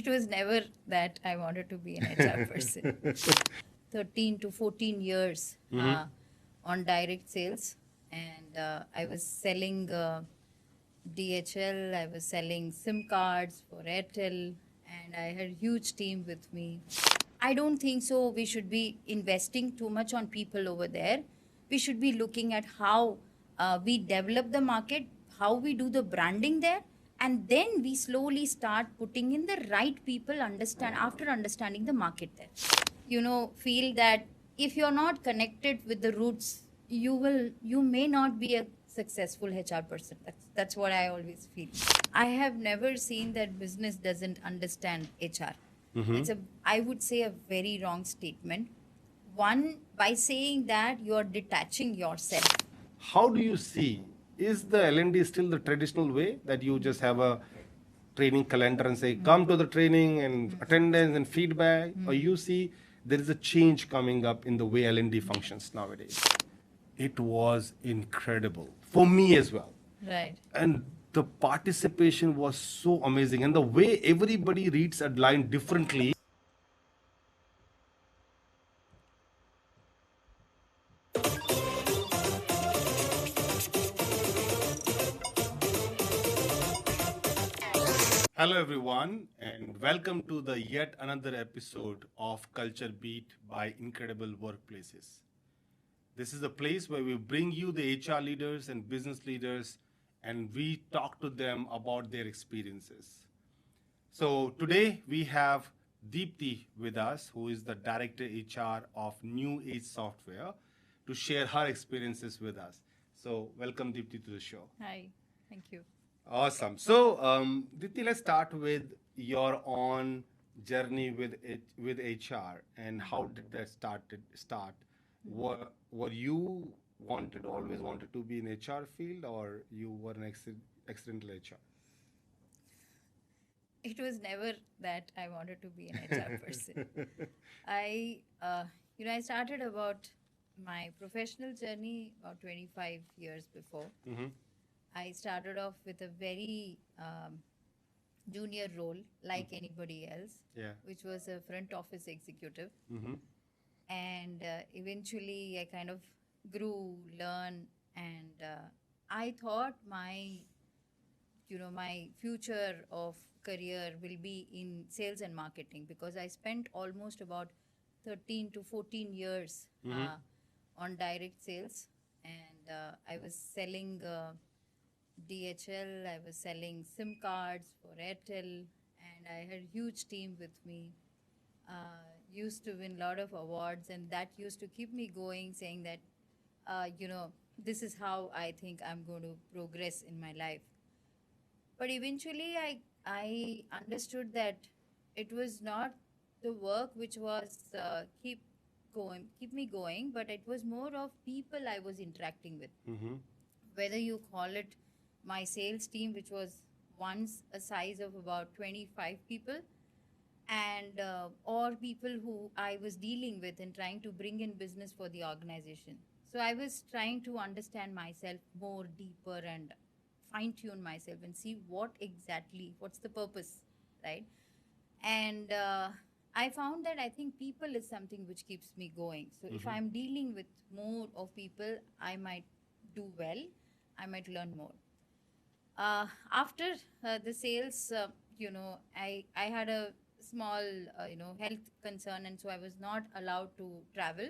It was never that I wanted to be an HR person. 13 to 14 years on direct sales, and I was selling DHL, I was selling SIM cards for Airtel, and I had a huge team with me. I don't think so. We should be investing too much on people over there. We should be looking at how we develop the market, how we do the branding there, and then we slowly start putting in the right people after understanding the market there. Feel that if you're not connected with the roots, you may not be a successful HR person. That's what I always feel. I have never seen that business doesn't understand HR. I would say, a very wrong statement. One, by saying that, you're detaching yourself. How do you see, is the L&D still the traditional way that you just have a training calendar and say, come to the training and attendance and feedback? Or you see there is a change coming up in the way L&D functions nowadays? It was incredible for me as well. Right. And the participation was so amazing. And the way everybody reads a line differently. Hello, everyone, and welcome to the yet another episode of Culture Beat by Incredible Workplaces. This is a place where we bring you the HR leaders and business leaders, and we talk to them about their experiences. So today we have Deepti with us, who is the Director HR of New Age Software, to share her experiences with us. So welcome, Deepti, to the show. Hi. Thank you. Awesome. So, Diti, let's start with your own journey with HR and how did that start? Were you always wanted to be in HR field, or you were an accidental HR? It was never that I wanted to be an HR person. I started about my professional journey about 25 years before. I started off with a very junior role, like anybody else, which was a front office executive. And eventually I kind of grew, learned, and I thought my future of career will be in sales and marketing, because I spent almost about 13 to 14 years on direct sales, and I was selling DHL, I was selling SIM cards for Airtel, and I had a huge team with me. Used to win a lot of awards, and that used to keep me going, saying that, this is how I think I'm going to progress in my life. But eventually I understood that it was not the work which was keep me going, but it was more of people I was interacting with. Whether you call it my sales team, which was once a size of about 25 people, and or people who I was dealing with and trying to bring in business for the organization. So I was trying to understand myself more deeper and fine-tune myself and see what's the purpose, right? And I found that I think people is something which keeps me going. So if I'm dealing with more of people, I might do well, I might learn more. After the sales, I had a small, health concern, and so I was not allowed to travel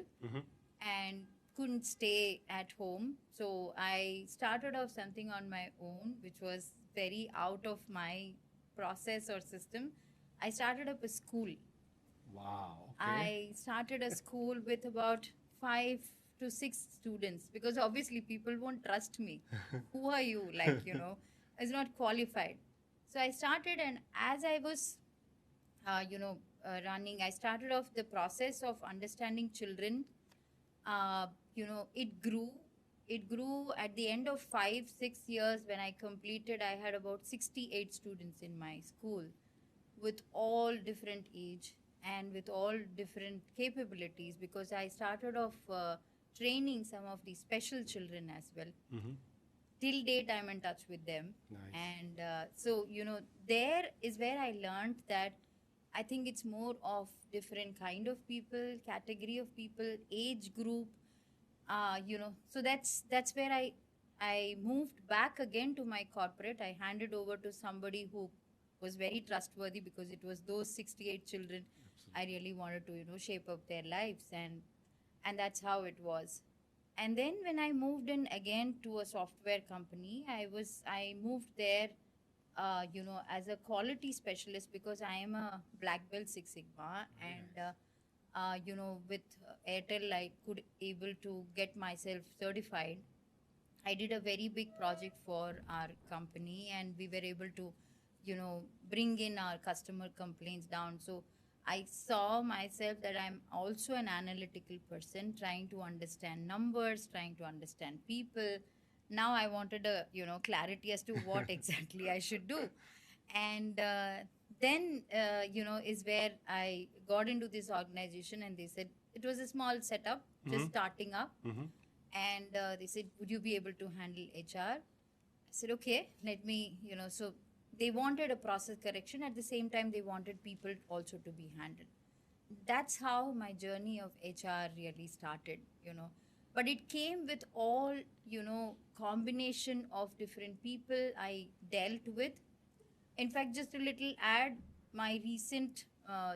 and couldn't stay at home. So I started off something on my own, which was very out of my process or system. I started up a school. Wow. I started a school with about 5 to 6 students, because obviously people won't trust me. Who are you? I was not qualified. So I started, and as I was, running, I started off the process of understanding children. It grew. It grew at the end of 5-6 years. When I completed, I had about 68 students in my school, with all different age and with all different capabilities, because I started off training some of the special children as well. Till date, I'm in touch with them. Nice. And so, there is where I learned that I think it's more of different kind of people, category of people, age group. So that's where I moved back again to my corporate. I handed over to somebody who was very trustworthy because it was those 68 children. I really wanted to shape up their lives, and that's how it was. And then when I moved in again to a software company, I moved there as a quality specialist because I am a black belt Six Sigma, and with Airtel, I could able to get myself certified. I did a very big project for our company, and we were able to, bring in our customer complaints down. So I saw myself that I'm also an analytical person, trying to understand numbers, trying to understand people. Now I wanted a, clarity as to what exactly I should do, and then is where I got into this organization, and they said it was a small setup, just starting up, and they said, would you be able to handle HR? I said, okay, let me, so they wanted a process correction. At the same time, they wanted people also to be handled. That's how my journey of HR really started, But it came with all, combination of different people I dealt with. In fact, just a little ad, my recent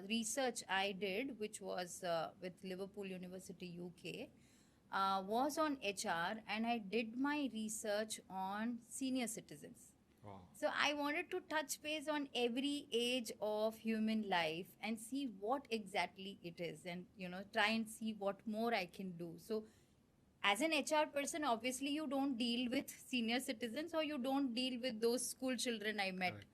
research I did, which was with Liverpool University, UK, was on HR, and I did my research on senior citizens. Wow. So I wanted to touch base on every age of human life and see what exactly it is, and try and see what more I can do. So as an HR person, obviously you don't deal with senior citizens, or you don't deal with those school children I met. Correct.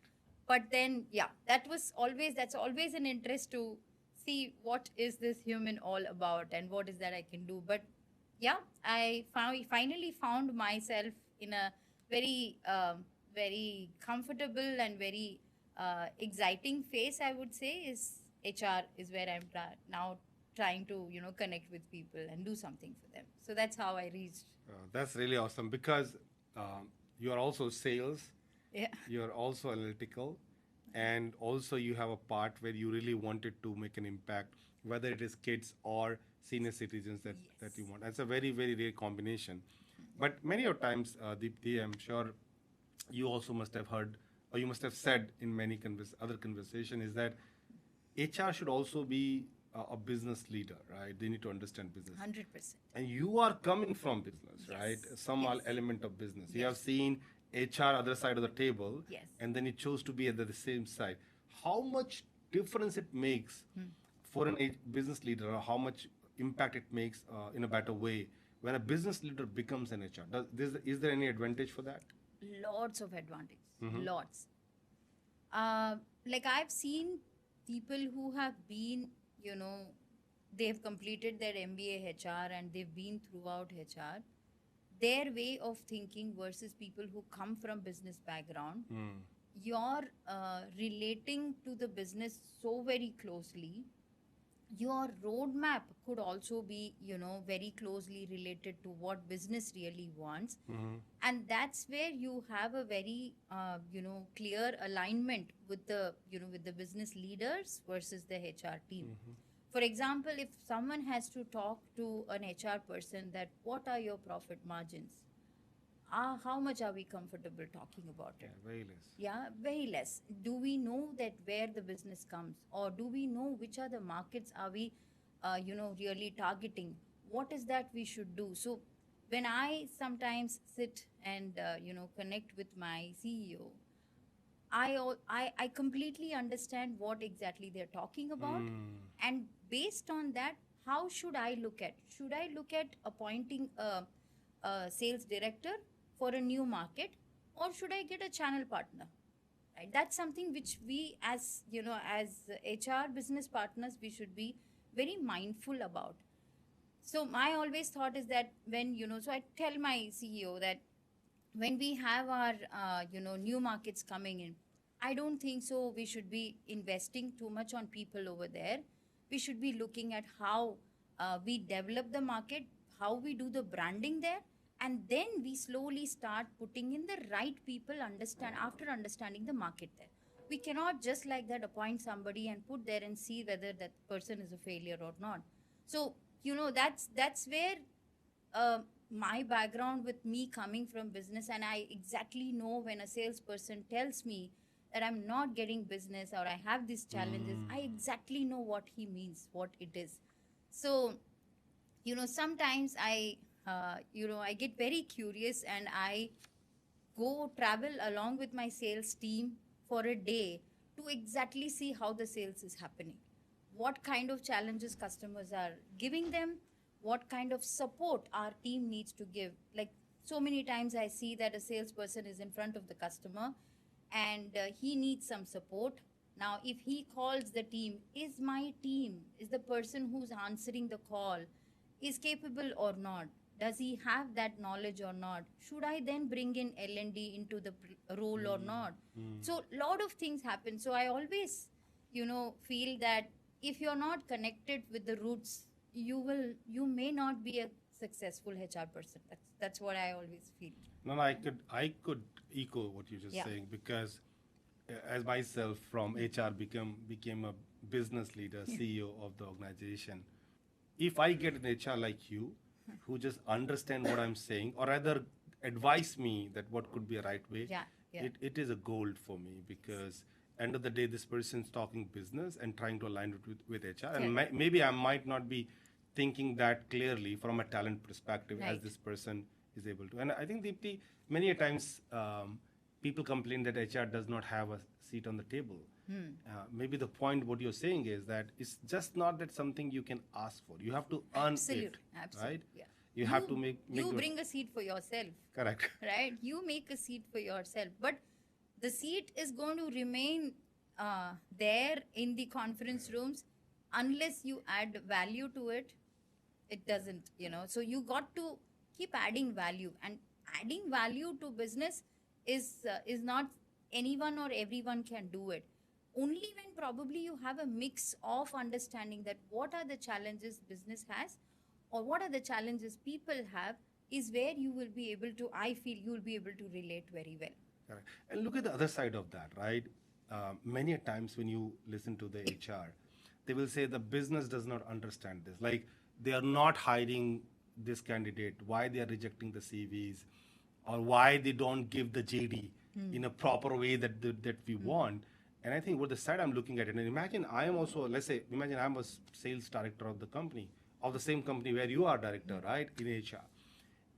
But then, yeah, that's always an interest to see what is this human all about and what is that I can do. But yeah, finally found myself in a very very comfortable and very exciting phase. I would say is HR is where I'm now trying to connect with people and do something for them. So that's how I reached. That's really awesome because you are also sales, Yeah. you're also analytical, and also you have a part where you really wanted to make an impact, whether it is kids or senior citizens that you want. That's a very, very rare combination. But many of times, Deepti, I'm sure you also must have heard, or you must have said in many other conversation, is that HR should also be a business leader, right? They need to understand business. 100%. And you are coming from business, right? Some element of business. You have seen HR other side of the table, Yes. and then you chose to be at the same side. How much difference it makes for a business leader, or how much impact it makes in a better way when a business leader becomes an HR? Is there any advantage for that? Lots of advantage. Lots. Like I've seen people who have been, they've completed their MBA HR and they've been throughout HR. Their way of thinking versus people who come from business background, you're relating to the business so very closely. Your roadmap could also be, very closely related to what business really wants. And that's where you have a very, clear alignment with with the business leaders versus the HR team. For example, if someone has to talk to an HR person that what are your profit margins? How much are we comfortable talking about it? Yeah, very less. Yeah, very less. Do we know that where the business comes, or do we know which are the markets are we, really targeting? What is that we should do? So when I sometimes sit and connect with my CEO, I completely understand what exactly they're talking about, and based on that, how should I look at? Should I look at appointing a sales director for a new market, or should I get a channel partner? Right, that's something which we, as as HR business partners, we should be very mindful about. So my always thought is that when so I tell my CEO that when we have our new markets coming in, I don't think so we should be investing too much on people over there. We should be looking at how we develop the market, how we do the branding there, and then we slowly start putting in the right people after understanding the market there. we cannot just like that appoint somebody and put there and see whether that person is a failure or not. So that's where my background with me coming from business, and I exactly know when a salesperson tells me that I'm not getting business or I have these challenges, I exactly know what he means, what it is. So sometimes I get very curious, and I go travel along with my sales team for a day to exactly see how the sales is happening, what kind of challenges customers are giving them, what kind of support our team needs to give. Like, so many times I see that a salesperson is in front of the customer, and he needs some support. Now, if he calls the team, is my team, is the person who's answering the call, is capable or not? Does he have that knowledge or not? Should I then bring in L&D into the role or not? So lot of things happen. So I always, feel that if you're not connected with the roots, you may not be a successful HR person. That's what I always feel. No, I could echo what you're just Yeah. saying, because as myself from HR became a business leader, CEO of the organization. If I get an HR like you, who just understand what I'm saying, or rather advise me that what could be a right way, Yeah, yeah. it is a gold for me, because end of the day this person's talking business and trying to align it with HR, and Correct. maybe I might not be thinking that clearly from a talent perspective as Right. this person is able to. And I think, Deepti, many a times people complain that HR does not have a seat on the table. Maybe the point what you're saying is that it's just not that something you can ask for. You have to earn Absolutely. it, Absolutely. right? Yeah. You have to make You the- bring a seat for yourself. correct. Right? You make a seat for yourself, but the seat is going to remain there in the conference rooms unless you add value to it. It doesn't, So you got to keep adding value, and adding value to business is not anyone or everyone can do it. Only when probably you have a mix of understanding that what are the challenges business has, or what are the challenges people have, is where you will be able to, I feel you will be able to relate very well. Correct. And look at the other side of that, right? Many a times when you listen to the HR, they will say the business does not understand this. Like, they are not hiring this candidate, why they are rejecting the CVs, or why they don't give the JD in a proper way that we want. And I think what the side I'm looking at it, and imagine I am also, let's say, imagine I'm a sales director of the company, of the same company where you are director, right, in HR.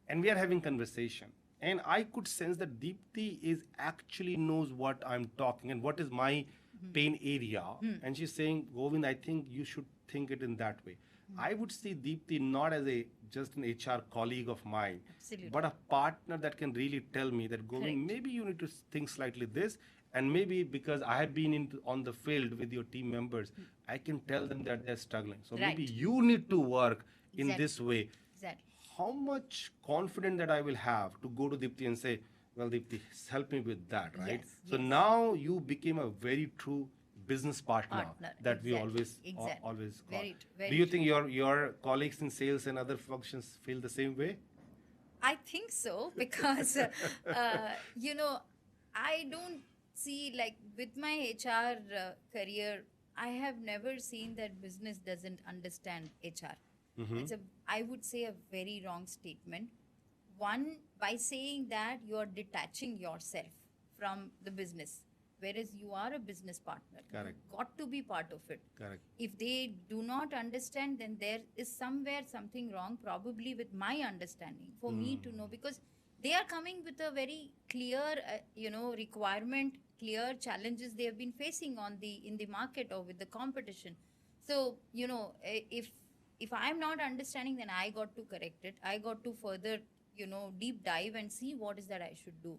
And we are having conversation, and I could sense that Deepti is actually knows what I'm talking and what is my pain area. And she's saying, Govind, I think you should think it in that way. I would see Deepti not as a just an HR colleague of mine, Absolutely. but a partner that can really tell me that, Govind, maybe you need to think slightly this, and maybe because I have been on the field with your team members, I can tell them that they're struggling. So maybe Right. you need to work in Exactly. this way. Exactly. How much confident that I will have to go to Deepti and say, well, Deepti, help me with that, right? Yes, So yes. now you became a very true business partner, Partner, that we exactly, always exactly. always call. Very true, very Do you true. think your colleagues in sales and other functions feel the same way? I think so, because, I don't see, like, with my HR career, I have never seen that business doesn't understand HR. It's I would say, a very wrong statement. One, by saying that, you're detaching yourself from the business, whereas you are a business partner. Correct. You've got to be part of it. Correct. If they do not understand, then there is somewhere something wrong, probably with my understanding, for me to know, because they are coming with a very clear, requirement, clear challenges they have been facing in the market or with the competition. So, if I am not understanding, then I got to correct it. I got to further, deep dive and see what is that I should do.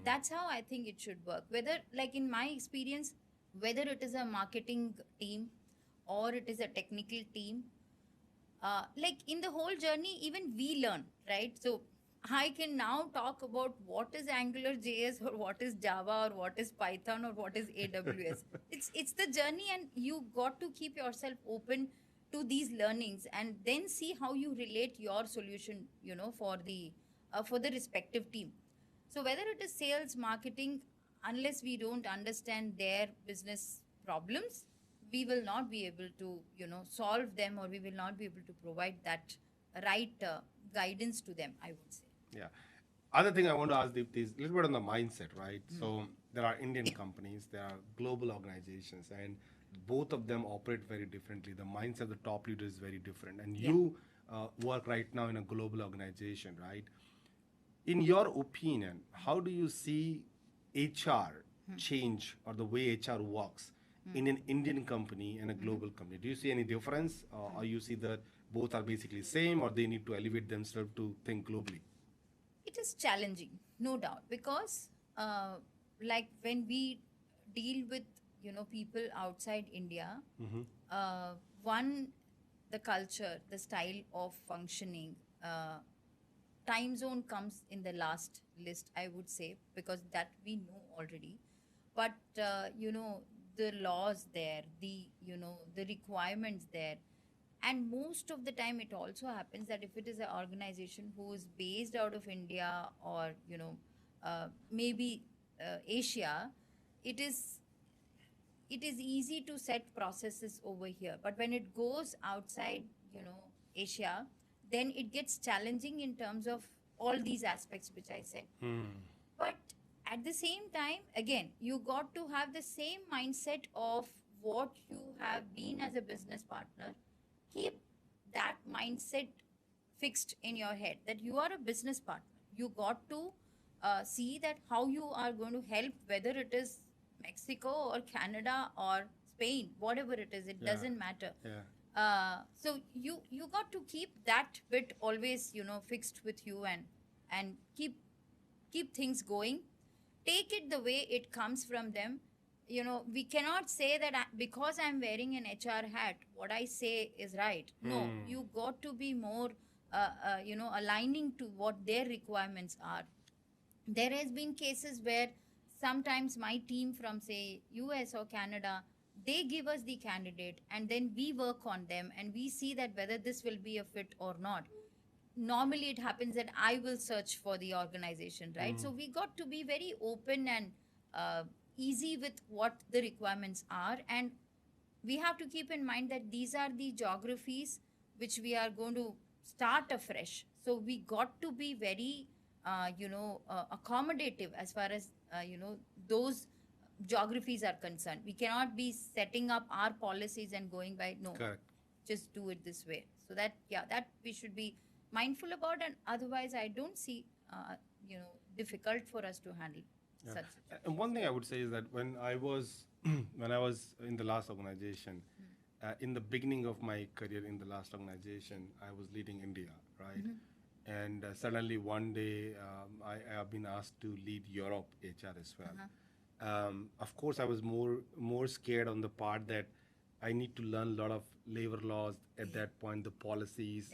That's how I think it should work. Whether, like in my experience, whether it is a marketing team or it is a technical team, like in the whole journey, even we learn, right? So I can now talk about what is Angular JS, or what is Java, or what is Python, or what is AWS. It's the journey, and you got to keep yourself open to these learnings, and then see how you relate your solution, for the respective team. So whether it is sales, marketing, unless we don't understand their business problems, we will not be able to, solve them, or we will not be able to provide that right guidance to them, I would say. Yeah. Other thing I want to ask Deepti is a little bit on the mindset, right? So there are Indian companies, there are global organizations, and both of them operate very differently. The mindset of the top leader is very different. And you work right now in a global organization, right? In your opinion, how do you see HR change, or the way HR works in an Indian company and a global company? Do you see any difference, or you see that both are basically same, or they need to elevate themselves to think globally? It is challenging, no doubt, because like when we deal with people outside India, one, the culture, the style of functioning, time zone comes in the last list, I would say, because that we know already. But the laws there, the requirements there, and most of the time it also happens that if it is an organization who is based out of India, or maybe Asia, it is easy to set processes over here. But when it goes outside Asia, then it gets challenging in terms of all these aspects which I said. But at the same time, again, you got to have the same mindset of what you have been as a business partner. Keep that mindset fixed in your head, that you are a business partner. You got to see that how you are going to help, whether it is Mexico or Canada or Spain, whatever it is, it doesn't matter. So you got to keep that bit always fixed with you, and keep things going. Take it the way it comes from them. We cannot say that because I'm wearing an HR hat, what I say is right. No, you got to be more, aligning to what their requirements are. There has been cases where sometimes my team from, say, US or Canada, they give us the candidate, and then we work on them, and we see that whether this will be a fit or not. Normally it happens that I will search for the organization, right? So we got to be very open and easy with what the requirements are, and we have to keep in mind that these are the geographies which we are going to start afresh. So we got to be very accommodative as far as those geographies are concerned. We cannot be setting up our policies and going by, no, Correct. just do it this way. So that we should be mindful about, and otherwise I don't see difficult for us to handle such. And one thing I would say is that when I was in the last organization, in the beginning of my career in the last organization, I was leading India, right? And suddenly one day I have been asked to lead Europe HR as well. Of course, I was more scared on the part that I need to learn a lot of labor laws at that point, the policies.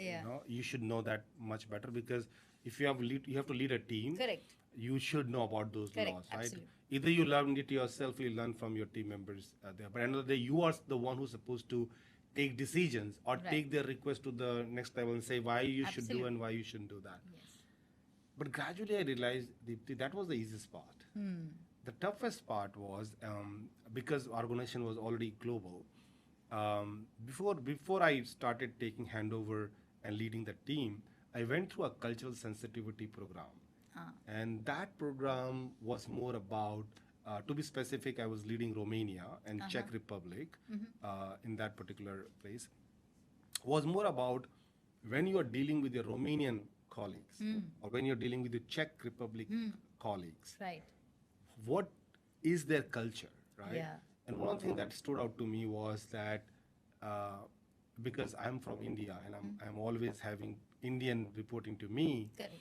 You should know that much better, because if you have to lead a team. Correct. You should know about those Correct. laws, right? Absolutely. Either you learn it yourself, or you learn from your team members there. But at the end of the day, you are the one who's supposed to take decisions, or take their request to the next level and say why you should do and why you shouldn't do that. Yes. But gradually I realized, Deepti, that was the easiest part. The toughest part was, because our organization was already global, before I started taking handover and leading the team, I went through a cultural sensitivity program. And that program was more about, to be specific, I was leading Romania and Czech Republic in that particular place. Was more about when you are dealing with your Romanian colleagues, or when you're dealing with your Czech Republic colleagues, Right. what is their culture, right? Yeah. And one thing that stood out to me was that because I'm from India and I'm always having Indian reporting to me, Correct.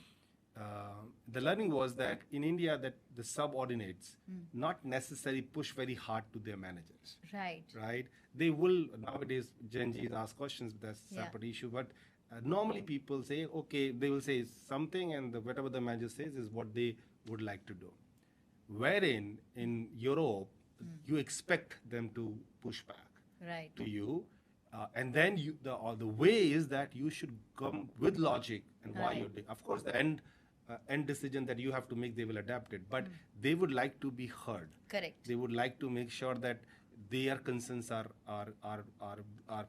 the learning was that in India, that the subordinates not necessarily push very hard to their managers. Right. Right? They will, nowadays, Gen Zs ask questions, that's a separate issue. But normally people say, okay, they will say something, and whatever the manager says is what they would like to do. Wherein in Europe, you expect them to push back Right. to you. And then the way is that you should come with logic and why you're doing. Of course, the end end decision that you have to make, they will adapt it. But they would like to be heard. Correct. They would like to make sure that their concerns are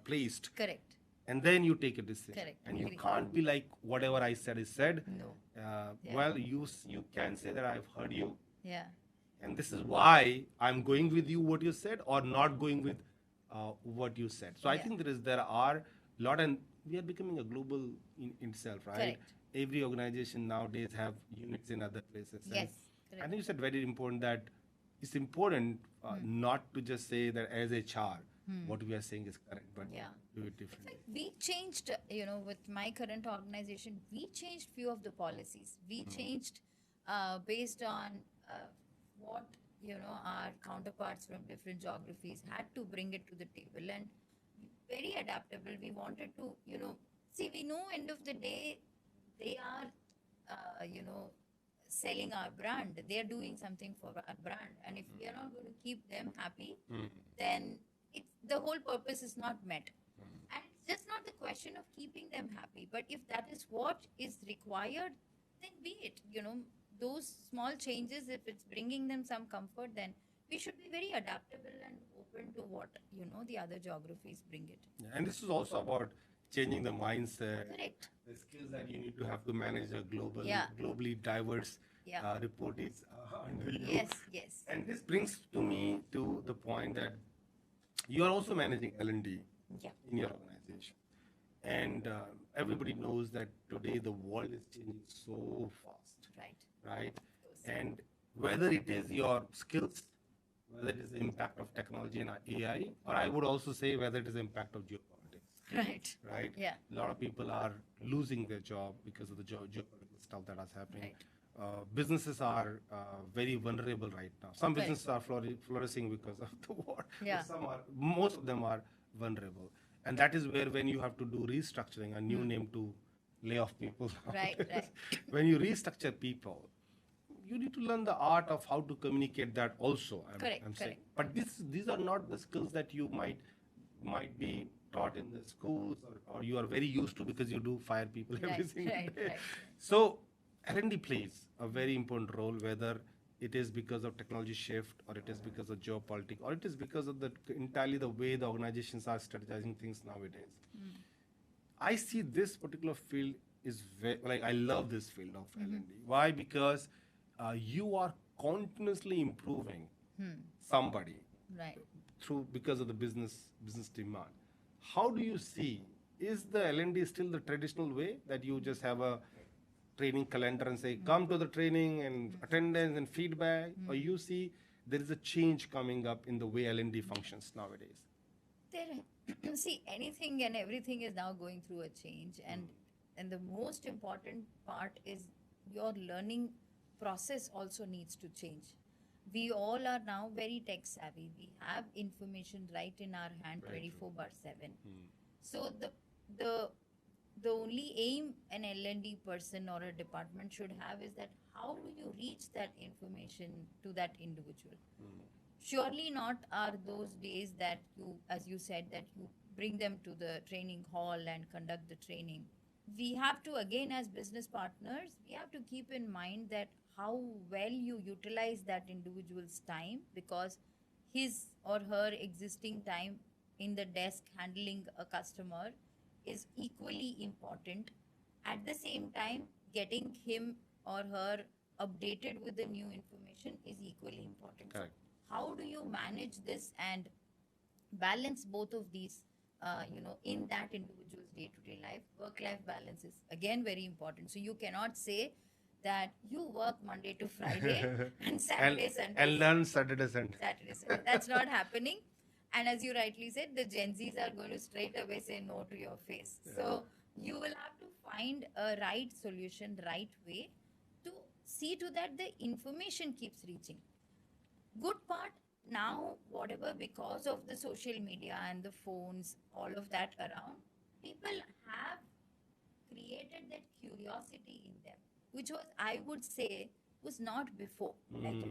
placed. Correct. And then you take a decision. Correct. And you Agree. can't be like, whatever I said is said. No. Yeah. Well, you can say that I've heard you. Yeah. And this is why I'm going with you what you said, or not going with what you said. So I Yeah. think there are a lot, and we are becoming a global in itself, right? Correct. Every organization nowadays have units in other places. And Yes, I correct. think you said very important that it's important not to just say that as HR, what we are saying is correct, but Yeah. do it differently. We changed, with my current organization, we changed few of the policies. We changed based on what, our counterparts from different geographies had to bring it to the table, and very adaptable. We wanted to, see, we know end of the day, they are, selling our brand. They are doing something for our brand. And if we are not going to keep them happy, then the whole purpose is not met. And it's just not the question of keeping them happy, but if that is what is required, then be it. Those small changes, if it's bringing them some comfort, then we should be very adaptable and open to what, the other geographies bring it. Yeah, and this is also about changing the mindset, Correct. the skills that you need to have to manage a Yeah. globally diverse Yeah. report is under you. Yes, yes. And this brings to me to the point that you are also managing L&D Yeah. in your organization. And everybody knows that today the world is changing so fast, Right. right? And whether it is your skills, whether it is the impact of technology and AI, or I would also say whether it is the impact of geopolitics, Right. right? Yeah. A lot of people are losing their job because of the geopolitical stuff that is happening. Right. Businesses are very vulnerable right now. Some Correct. businesses are flourishing because of the war. Yeah. Most of them are vulnerable. And that is where when you have to do restructuring, a new name to lay off people. Right, right. When you restructure people, you need to learn the art of how to communicate that also. Correct, I'm saying. correct. But these are not the skills that you might be taught in the schools, or you are very used to because you do fire people every Right, single right, day. right. So L&D plays a very important role, whether it is because of technology shift, or it is because of geopolitics, or it is because of entirely the way the organizations are strategizing things nowadays. I see this particular field is I love this field of L&D. Why? Because you are continuously improving somebody Right. because of the business demand. How do you see, is the L&D still the traditional way that you just have a training calendar and say come to the training and attendance and feedback, or you see there is a change coming up in the way L&D functions nowadays? See, anything and everything is now going through a change, and the most important part is your learning process also needs to change. We all are now very tech savvy. We have information right in our hand, 24/7. So the only aim an L&D person or a department should have is that how do you reach that information to that individual? Surely not are those days that you, as you said, that you bring them to the training hall and conduct the training. We have to, again, as business partners, we have to keep in mind that how well you utilize that individual's time, because his or her existing time in the desk handling a customer is equally important. At the same time, getting him or her updated with the new information is equally important. Correct. How do you manage this and balance both of these, in that individual's day-to-day life? Work-life balance is, again, very important. So you cannot say that you work Monday to Friday and Saturday, Sunday. And learn Saturday, Sunday. That's not happening. And as you rightly said, the Gen Zs are going to straight away say no to your face. So you will have to find a right solution, right way to see to that the information keeps reaching. Good part now, whatever, because of the social media and the phones, all of that around, people have created that curiosity in them, which was, I would say, was not before. Like,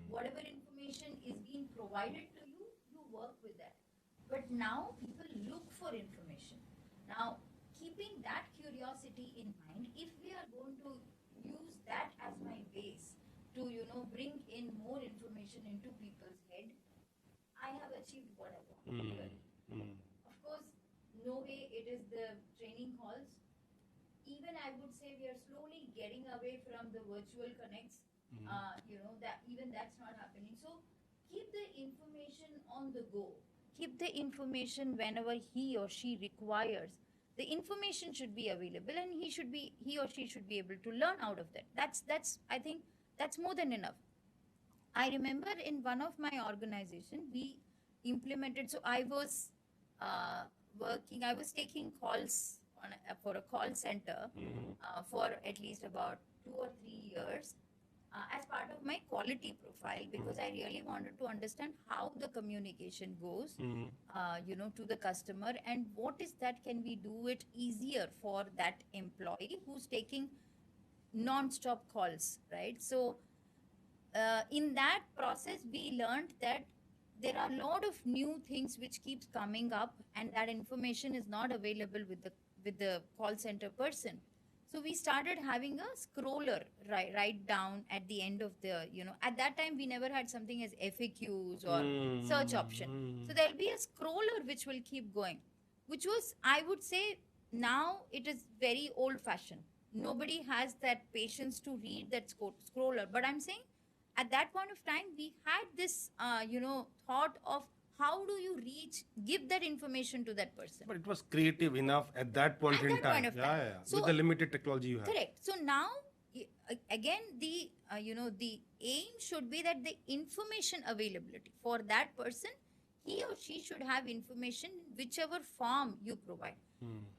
whatever information is being provided to you, you work with that. But now people look for information. Now, keeping that curiosity in mind, if we are going to use that as my base to, bring in more information into people's head, I have achieved what I want. Of course, no way it is the training halls. Even I would say we are slowly getting away from the virtual connects. That even that's not happening. So keep the information on the go. Keep the information whenever he or she requires. The information should be available, and he or she should be able to learn out of that. That's I think that's more than enough. I remember in one of my organization, we implemented. So I was working. I was taking calls for a call center for at least about 2 or 3 years as part of my quality profile, because I really wanted to understand how the communication goes, to the customer, and what is that, can we do it easier for that employee who's taking non-stop calls, right? So in that process, we learned that there are a lot of new things which keeps coming up, and that information is not available with the call center person. So we started having a scroller right down at the end of the, at that time we never had something as FAQs or search option. So there'll be a scroller which will keep going, which was, I would say, now it is very old fashioned. Nobody has that patience to read that scroller. But I'm saying at that point of time, we had this, thought of how do you give that information to that person. But it was creative enough at that point At in that time. point of time. Yeah. So- With the limited technology you have. Correct. So now, again, the the aim should be that the information availability for that person, he or she should have information in whichever form you provide.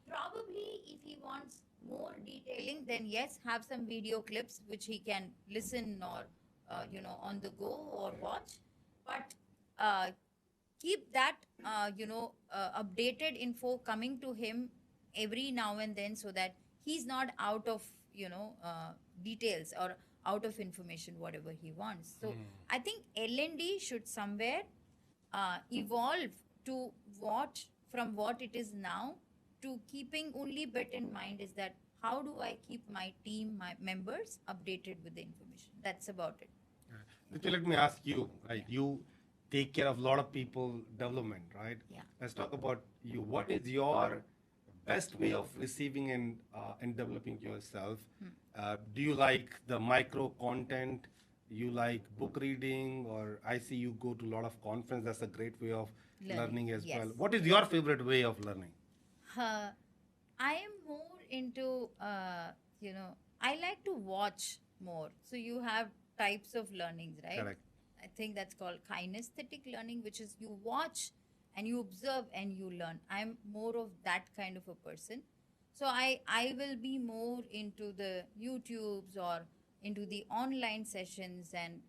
Probably, if he wants more detailing, then yes, have some video clips which he can listen or on the go or watch. But keep that updated info coming to him every now and then, so that he's not out of details or out of information whatever he wants. So I think L&D should somewhere evolve to what it is now, to keeping only bit in mind is that how do I keep my team, my members updated with the information. That's about it. Let me ask you, right? You take care of a lot of people development, right? Yeah. Let's talk about you. What is your best way of receiving and developing yourself? Do you like the micro content? You like book reading, or I see you go to a lot of conference. That's a great way of learning as Yes. well. What is your favorite way of learning? I am more into, I like to watch more. So you have types of learnings, right? Correct. I think that's called kinesthetic learning, which is you watch and you observe and you learn. I'm more of that kind of a person. So I will be more into the YouTubes or into the online sessions and,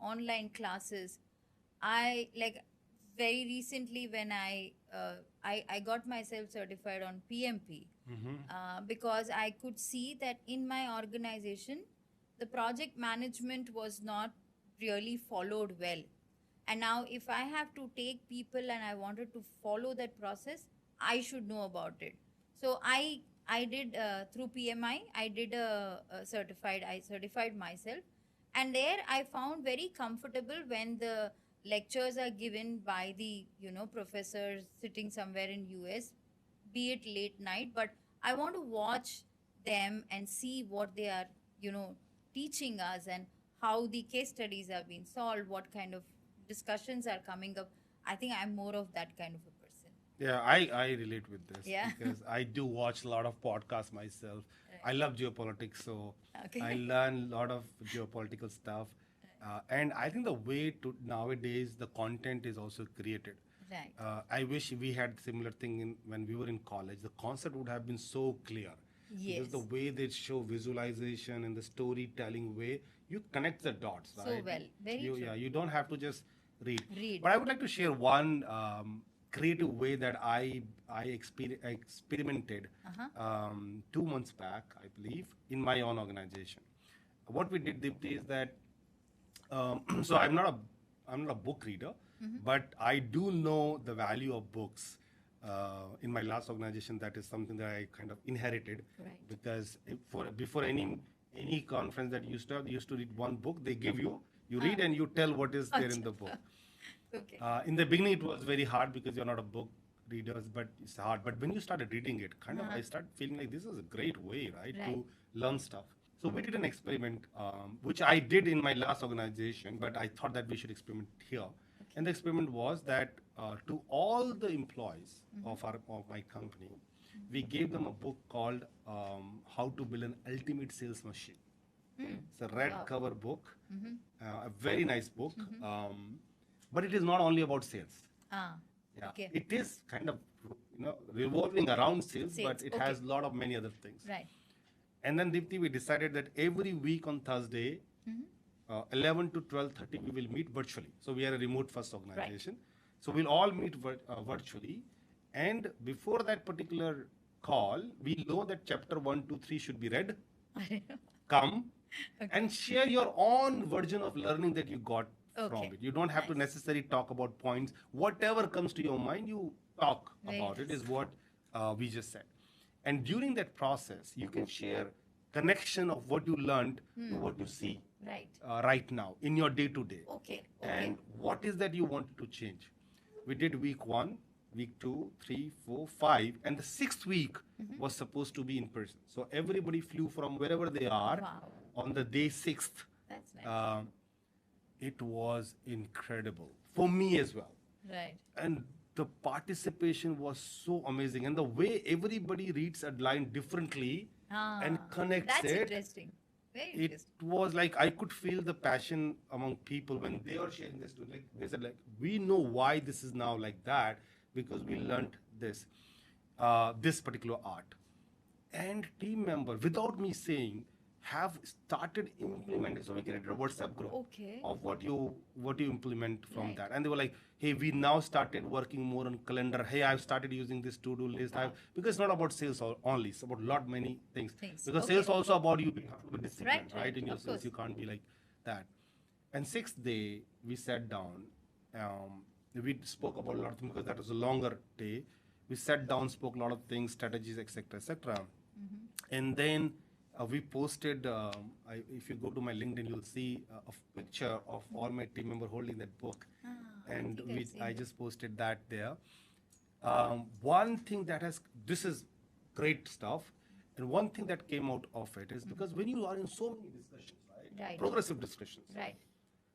online classes. I like very recently when I got myself certified on PMP because I could see that in my organization, the project management was not really followed well. And now if I have to take people and I wanted to follow that process, I should know about it. So I did through PMI, I did I certified myself. And there I found very comfortable when the lectures are given by the, professors sitting somewhere in US, be it late night, but I want to watch them and see what they are, teaching us and how the case studies have been solved, what kind of discussions are coming up. I think I'm more of that kind of a person. Yeah, I relate with this Yeah. because I do watch a lot of podcasts myself. I love geopolitics, so Okay. I learn a lot of geopolitical stuff. And I think the way to nowadays the content is also created. Right. I wish we had similar thing when we were in college. The concept would have been so clear. Yes. Because the way they show visualization and the storytelling way, you connect the dots, So right? well. Very true. Yeah, you don't have to just read. Read. But I would like to share one creative way that I experimented Uh-huh. 2 months back, I believe, in my own organization. What we did, Dipti, is that so I'm not a book reader, but I do know the value of books. In my last organization, that is something that I kind of inherited Right. because before any any conference that you used to read one book. They give you read and you tell what is there in the book. Okay. In the beginning, it was very hard because you're not a book readers, but it's hard. But when you started reading it, I started feeling like this is a great way, right, to learn stuff. So we did an experiment, which I did in my last organization, but I thought that we should experiment here. And the experiment was that to all the employees of my company, we gave them a book called How to Build an Ultimate Sales Machine. It's a red cover book, a very nice book, but it is not only about sales. Yeah, Okay. it is kind of revolving around sales, Sales, but it okay. has a lot of many other things. Right. And then Deepthi, we decided that every week on Thursday, 11 to 12:30, we will meet virtually. So we are a remote first organization. So we'll all meet virtually. And before that particular call, we know that chapter 1, 2, 3 should be read. Come and share your own version of learning that you got from Okay. it. You don't have to necessarily talk about points. Whatever comes to your mind, you talk Very about it, nice. is what we just said. And during that process, you can share connection of what you learned to what you see Right. right now in your day to day. Okay. And what is that you wanted to change? We did week 1, week 2, 3, 4, 5, and the 6th week was supposed to be in person. So everybody flew from wherever they are Wow. on the day 6th. That's nice. It was incredible for me as well. Right. And the participation was so amazing. And the way everybody reads a line differently and connects That's it. interesting. Very It interesting. was like I could feel the passion among people when they were sharing this. Like they said, like we know why this is now like that because we learned this, this particular art. And team member, without me saying, have started implementing. So we created a WhatsApp group Okay. of what you implement from Right. that. And they were like, hey, we now started working more on calendar. Hey, I've started using this to-do list. Because it's not about sales only. It's about lot many things. Because Okay. sales also about you have to be disciplined, Right. In your Of sales, course. you can't be like that. And 6th day, we sat down. We spoke about a lot of things because that was a longer day. We sat down, spoke a lot of things, strategies, etc., etc. And then we posted. If you go to my LinkedIn, you'll see a picture of all my team member holding that book, and think I've seen I it. just posted that there. One thing this is great stuff, and one thing that came out of it is because when you are in so many discussions, Right. progressive discussions, Right.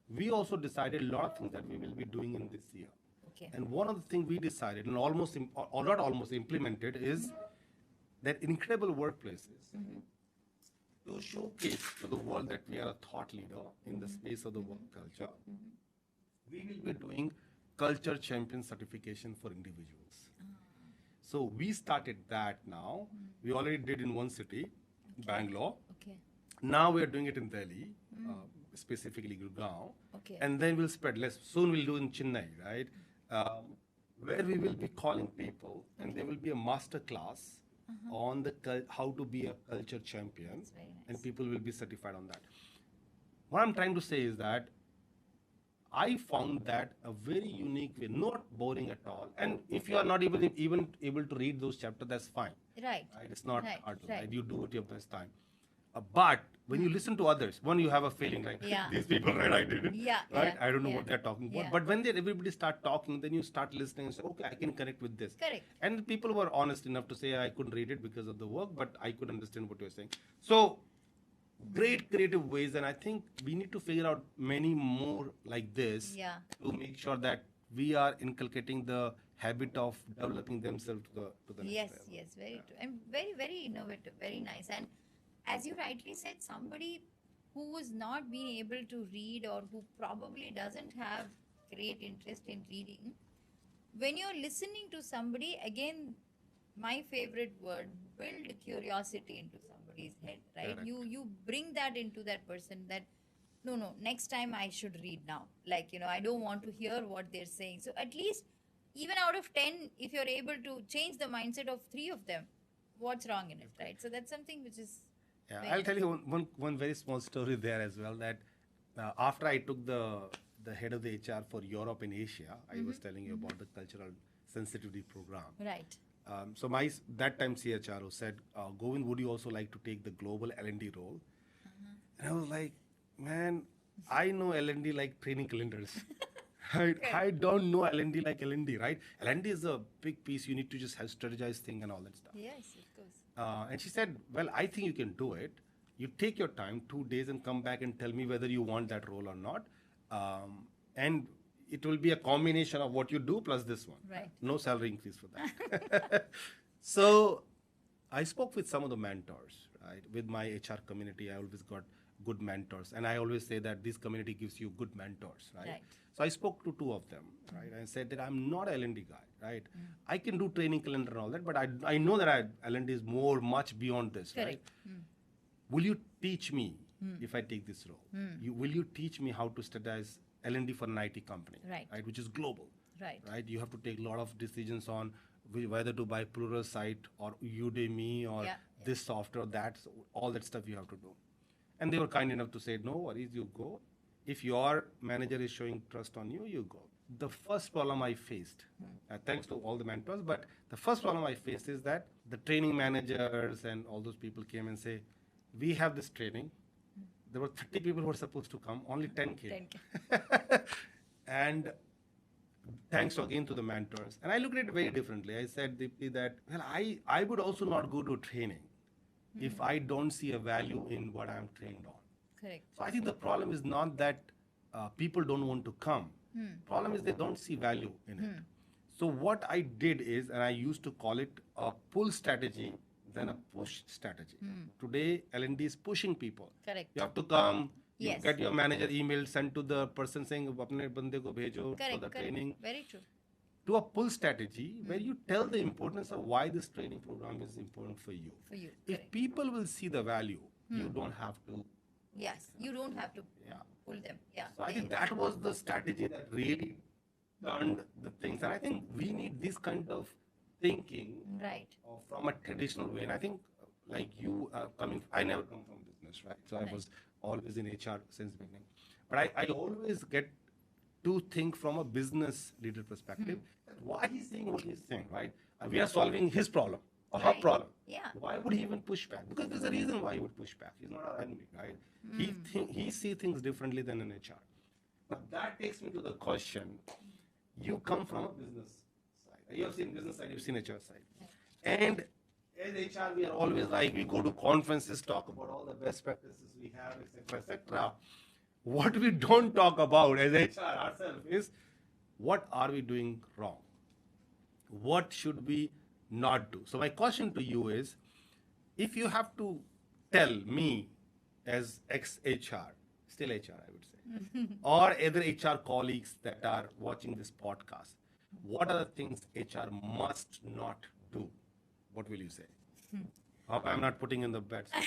we also decided a lot of things that we will be doing in this year. Okay. And one of the things we decided, and not almost implemented, is that incredible workplaces to showcase to the world that we are a thought leader in the space of the work culture. We will be doing culture champion certification for individuals. So we started that now. We already did in one city, Bangalore. Okay. Now we are doing it in Delhi, specifically Gurgaon. Okay. And then we'll spread less. Soon we'll do in Chennai, right? Where we will be calling people, and there will be a master class on how to be a culture champion, very nice. and people will be certified on that. What I'm trying to say is that I found that a very unique way, not boring at all. And if you are not even able to read those chapters, that's fine. Right. Right? It's not Right, hard to right. write. You do it your best time. But when you listen to others, one, you have a feeling like Yeah. these people, right? I didn't. Yeah, Right? yeah, I don't know yeah. what they're talking about. Yeah. But when everybody start talking, then you start listening and say, okay, I can connect with this. Correct. And the people were honest enough to say I couldn't read it because of the work, but I could understand what you're saying. So great creative ways, and I think we need to figure out many more like this Yeah. to make sure that we are inculcating the habit of developing themselves to the next Yes, level. yes, very true. And very, very innovative, very nice. And as you rightly said, somebody who was not being able to read or who probably doesn't have great interest in reading, when you're listening to somebody, again, my favorite word, build curiosity into somebody's head, right? Correct. You bring that into that person that no, next time I should read now. Like, I don't want to hear what they're saying. So at least even out of 10, if you're able to change the mindset of 3 of them, what's wrong in it, right? So that's something which is Yeah, very I'll tell nice. you one very small story there as well. That after I took the head of the HR for Europe and Asia, I was telling you about the cultural sensitivity program. Right. So that time CHRO said, Govind, would you also like to take the global L&D role? And I was like, man, I know L&D like training calendars. I don't know L&D like L&D, right? L&D is a big piece. You need to just have strategize thing and all that stuff. Yes, of course. And she said, well, I think you can do it. You take your time, 2 days, and come back and tell me whether you want that role or not. And it will be a combination of what you do plus this one. Right. No salary increase for that. So I spoke with some of the mentors, right? With my HR community, I always got good mentors. And I always say that this community gives you good mentors, right? Right. So I spoke to two of them, right? I said that I'm not a L&D guy, right? I can do training calendar and all that, but I know that L&D is much beyond this, right? Correct. Will you teach me if I take this role? Will you teach me how to strategize L&D for an IT company, Right. Which is global, Right. You have to take a lot of decisions on whether to buy Pluralsight or Udemy or Yeah. this software, that, so all that stuff you have to do. And they were kind enough to say, no worries, you go. If your manager is showing trust on you, you go. The first problem I faced, thanks to all the mentors, but the first problem I faced is that the training managers and all those people came and say, we have this training. There were 30 people who were supposed to come, only 10 came. 10K. And thanks again to the mentors. And I looked at it very differently. I said, Deepti, that, well, I would also not go to training if I don't see a value in what I'm trained on. Correct. So I think the problem is not that people don't want to come. Problem is they don't see value in it. So what I did is, and I used to call it a pull strategy than a push strategy. Today, L&D is pushing people. Correct. You have to come. You Yes. get your manager email sent to the person saying, "Apne bande ko bhejo for Correct. the Correct. training." Very true. To a pull strategy where you tell the importance of why this training program is important for you. For you. If Correct. people will see the value, you don't have to. Yes. You don't have to Yeah. pull them. Yeah. So I think that was the strategy that really turned the things. And I think we need this kind of thinking Right. from a traditional way. And I think, like you coming, I never come from business, right? So I was always in HR since beginning. But I always get to think from a business leader perspective. Why he's saying what he's saying, right? We are solving his problem or her Right. problem. Yeah. Why would he even push back? Because there's a reason why he would push back. He's not our enemy, right? He sees things differently than an HR. But that takes me to the question. You come from a business side. You have seen business side, you've seen HR side. And as HR, we are always like, we go to conferences, talk about all the best practices we have, etc., etc. What we don't talk about as HR ourselves is, what are we doing wrong? What should we not do? So my question to you is, if you have to tell me as ex-HR, still HR, I would say, or other HR colleagues that are watching this podcast, what are the things HR must not do? What will you say? Hope I'm not putting in the bets. No,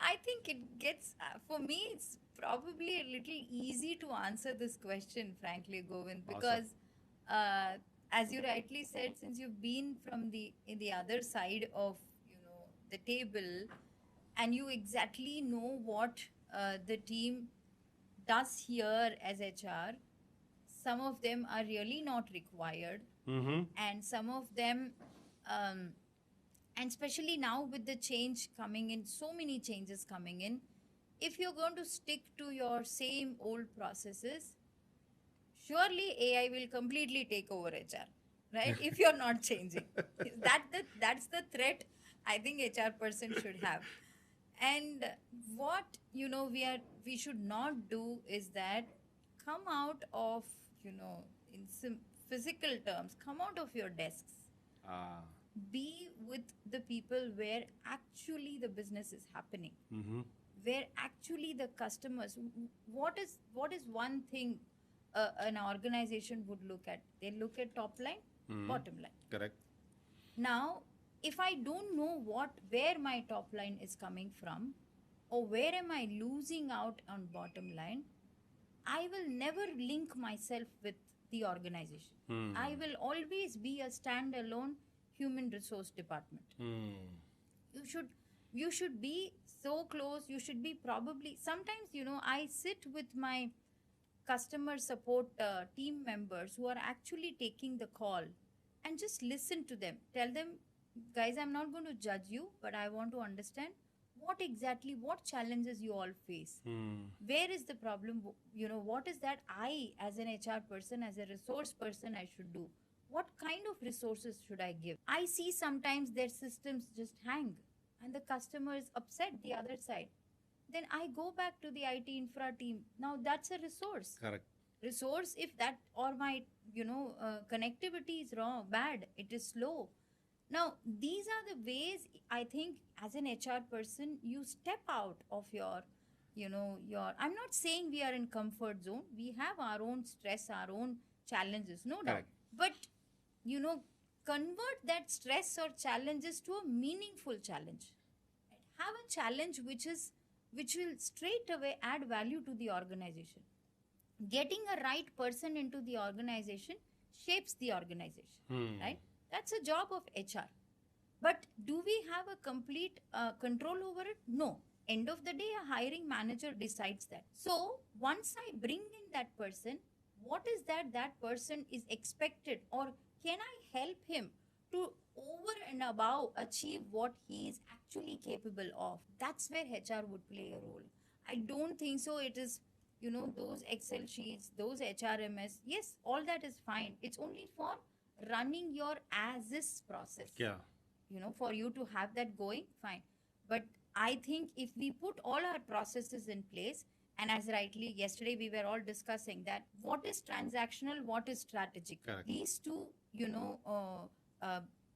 I think it gets, for me, it's probably a little easy to answer this question, frankly, Govind, because as you rightly said, since you've been from in the other side of, the table, and you exactly know what the team does here as HR, some of them are really not required, and some of them, and especially now with the change coming in, so many changes coming in, if you're going to stick to your same old processes, surely AI will completely take over HR, right? If you're not changing. That's the threat I think HR person should have. And what, we should not do is that come out of, in some physical terms, come out of your desks. Be with the people where actually the business is happening, where actually the customers, what is one thing an organization would look at? They look at top line, bottom line. Correct. Now, if I don't know where my top line is coming from, or where am I losing out on bottom line, I will never link myself with the organization. I will always be a standalone human resource department. You should be so close. You should be probably, sometimes, I sit with my customer support team members who are actually taking the call and just listen to them. Tell them, guys, I'm not going to judge you, but I want to understand what challenges you all face. Where is the problem? What is that I, as an HR person, as a resource person, I should do? What kind of resources should I give? I see sometimes their systems just hang and the customer is upset the other side. Then I go back to the IT infra team. Now that's a resource. Correct. Resource, if that or my connectivity is wrong, bad, it is slow. Now these are the ways I think as an HR person you step out of your I'm not saying we are in comfort zone. We have our own stress, our own challenges, no doubt. Correct. But convert that stress or challenges to a meaningful challenge. Have a challenge which will straight away add value to the organization. Getting a right person into the organization shapes the organization, right? That's a job of HR. But do we have a complete control over it? No. End of the day, a hiring manager decides that. So once I bring in that person, what is that person is expected, or can I help him to over and above achieve what he is actually capable of? That's where HR would play a role. I don't think so it is, those Excel sheets, those HRMS. Yes, all that is fine. It's only for running your as-is process. Yeah. For you to have that going, fine. But I think if we put all our processes in place, and as rightly yesterday we were all discussing that what is transactional, what is strategic. Correct. These two,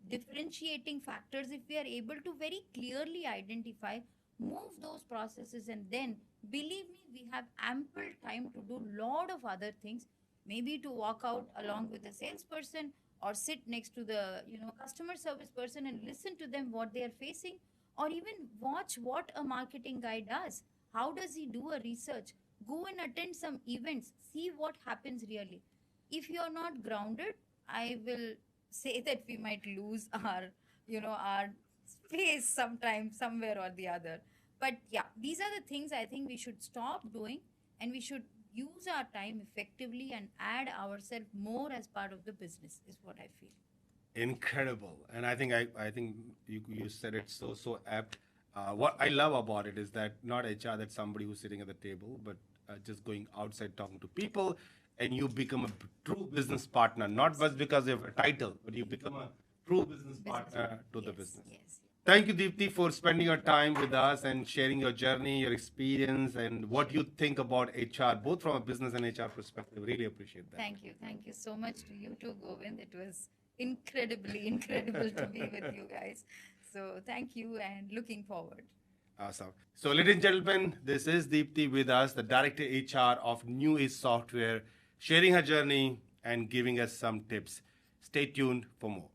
differentiating factors, if we are able to very clearly identify, move those processes, and then believe me, we have ample time to do lot of other things, maybe to walk out along with the salesperson or sit next to the customer service person and listen to them what they are facing, or even watch what a marketing guy does. How does he do a research? Go and attend some events, see what happens really. If you are not grounded, I will say that we might lose our space sometime, somewhere or the other. But yeah, these are the things I think we should stop doing, and we should use our time effectively and add ourselves more as part of the business, is what I feel. Incredible. And I think you said it so apt. What I love about it is that not HR, that's somebody who's sitting at the table, but just going outside talking to people, and you become a true business partner, not just because of a title, but you become a true business partner to the business. Yes. Thank you, Deepti, for spending your time with us and sharing your journey, your experience, and what you think about HR, both from a business and HR perspective. Really appreciate that. Thank you. Thank you so much to you too, Govind. It was incredible to be with you guys. So thank you, and looking forward. Awesome. So, ladies and gentlemen, this is Deepti with us, the Director HR of New Age Software, sharing her journey and giving us some tips. Stay tuned for more.